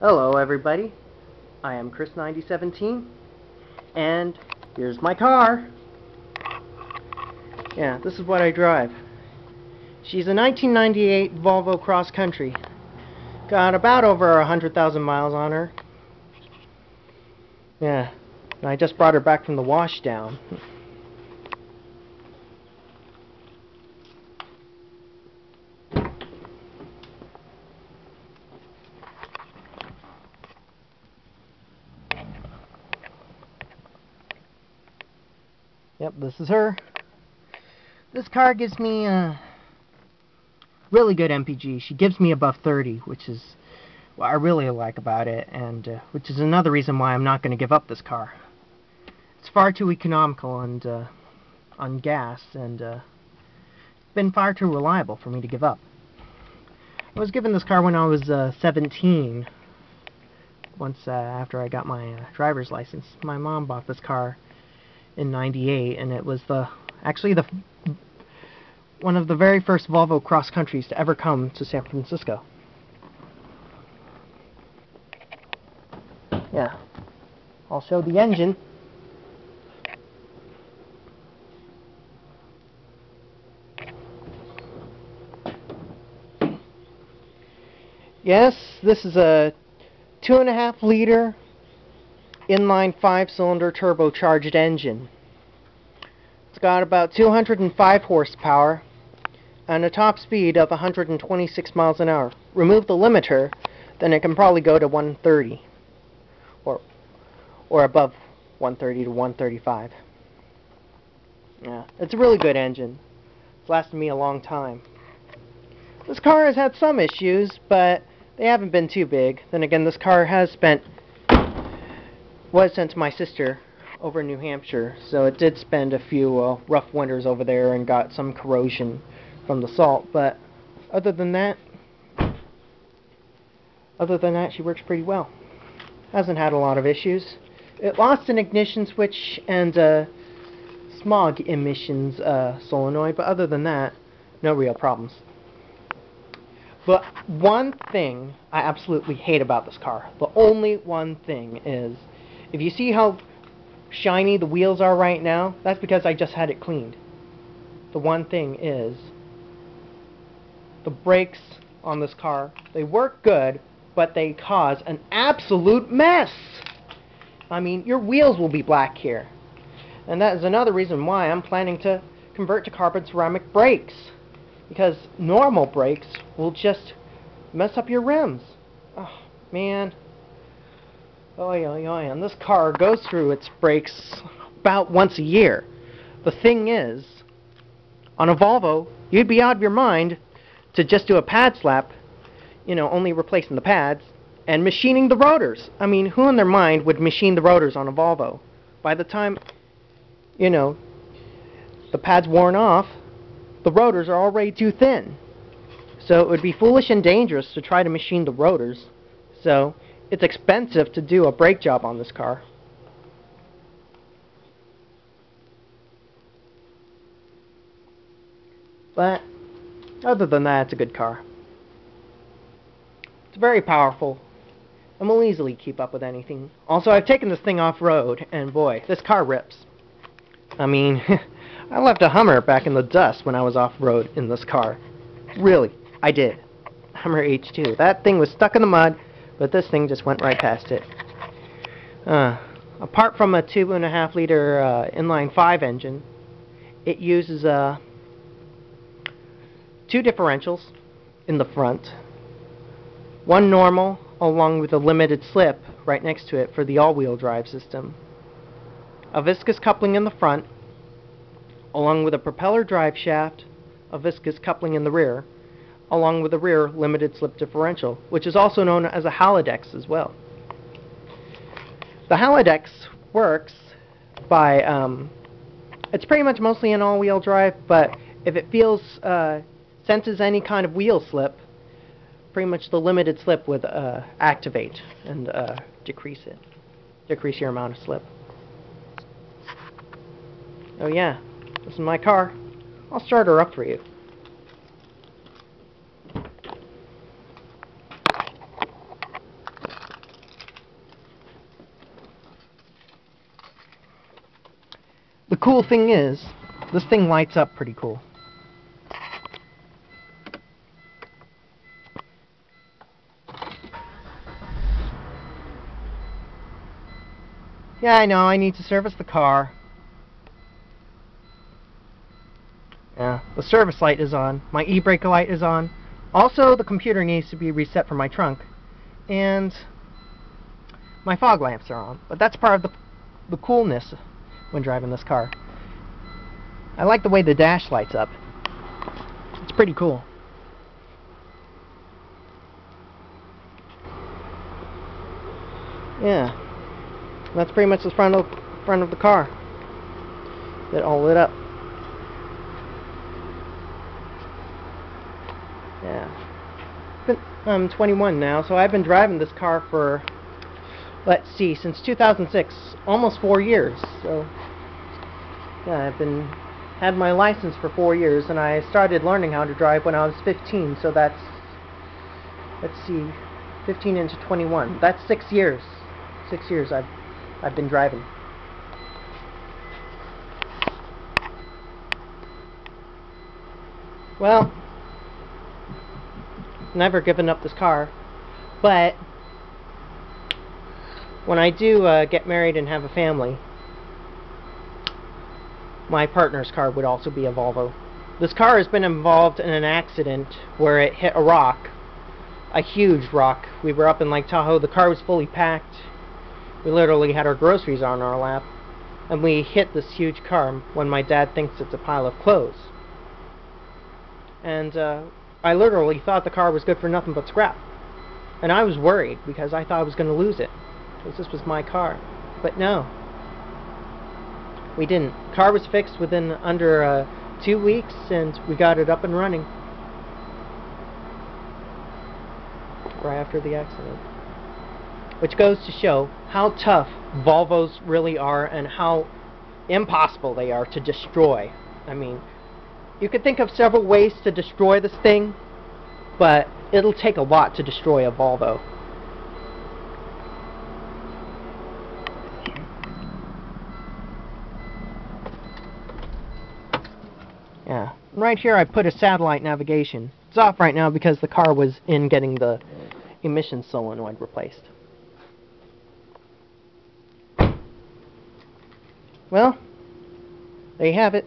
Hello everybody, I am Chris9017, and here's my car. Yeah, this is what I drive. She's a 1998 Volvo Cross Country. Got about over 100,000 miles on her. Yeah, and I just brought her back from the wash down. Yep, this is her. This car gives me a really good MPG. She gives me above 30, which is what I really like about it, and which is another reason why I'm not going to give up this car. It's far too economical and on gas, and it's been far too reliable for me to give up. I was given this car when I was 17, once after I got my driver's license. My mom bought this car in '98, and it was actually one of the very first Volvo cross countries to ever come to San Francisco. Yeah, I'll show the engine. Yes, this is a 2.5 liter inline 5-cylinder turbocharged engine. It's got about 205 horsepower and a top speed of 126 miles an hour. Remove the limiter, then it can probably go to 130 or above 130 to 135. Yeah, it's a really good engine. It's lasted me a long time. This car has had some issues, but they haven't been too big. Then again, this car was sent to my sister over in New Hampshire, so it did spend a few rough winters over there and got some corrosion from the salt, but other than that she works pretty well. Hasn't had a lot of issues. It lost an ignition switch and smog emissions solenoid, but other than that, no real problems. But one thing I absolutely hate about this car, the only one thing, is if you see how shiny the wheels are right now, that's because I just had it cleaned. The one thing is the brakes on this car. They work good, but they cause an absolute mess. I mean, your wheels will be black here. And that is another reason why I'm planning to convert to carbon ceramic brakes, because normal brakes will just mess up your rims. Oh man. Oy, oy, oy. And this car goes through its brakes about once a year. The thing is, on a Volvo, you'd be out of your mind to just do a pad slap, you know, only replacing the pads, and machining the rotors. I mean, who in their mind would machine the rotors on a Volvo? By the time, you know, the pad's worn off, the rotors are already too thin. So it would be foolish and dangerous to try to machine the rotors. So it's expensive to do a brake job on this car. But other than that, it's a good car. It's very powerful and will easily keep up with anything. Also, I've taken this thing off-road, and boy, this car rips. I mean, I left a Hummer back in the dust when I was off-road in this car. Really, I did. Hummer H2. That thing was stuck in the mud, but this thing just went right past it. Apart from a 2.5 liter inline 5 engine, it uses 2 differentials in the front. One normal, along with a limited slip right next to it for the all-wheel drive system. A viscous coupling in the front, along with a propeller drive shaft, a viscous coupling in the rear, along with a rear limited slip differential, which is also known as a Halidex as well. The Halidex works by, it's pretty much mostly an all-wheel drive, but if it senses any kind of wheel slip, pretty much the limited slip would activate and decrease your amount of slip. Oh yeah, this is my car. I'll start her up for you. the cool thing is, this thing lights up pretty cool. Yeah, I know, I need to service the car. Yeah, the service light is on. My e-brake light is on. Also, the computer needs to be reset for my trunk. And my fog lamps are on. But that's part of the coolness when driving this car. I like the way the dash lights up. It's pretty cool. Yeah. That's pretty much the front of the car. It all lit up. Yeah. I'm 21 now, so I've been driving this car for, let's see, since 2006, almost 4 years. So yeah, I've had my license for 4 years, and I started learning how to drive when I was 15. So that's, let's see, 15 into 21. That's 6 years. 6 years I've been driving. Well, never given up this car, but when I do get married and have a family, my partner's car would also be a Volvo. This car has been involved in an accident where it hit a rock, a huge rock. We were up in Lake Tahoe, the car was fully packed. We literally had our groceries on our lap, and we hit this huge car when my dad thinks it's a pile of clothes. And I literally thought the car was good for nothing but scrap. And I was worried because I thought I was going to lose it, because this was my car. But no, we didn't. The car was fixed within under 2 weeks, and we got it up and running right after the accident. Which goes to show how tough Volvos really are and how impossible they are to destroy. I mean, you could think of several ways to destroy this thing, but it'll take a lot to destroy a Volvo. Yeah, right here I put a satellite navigation. It's off right now because the car was in getting the emission solenoid replaced. Well, there you have it.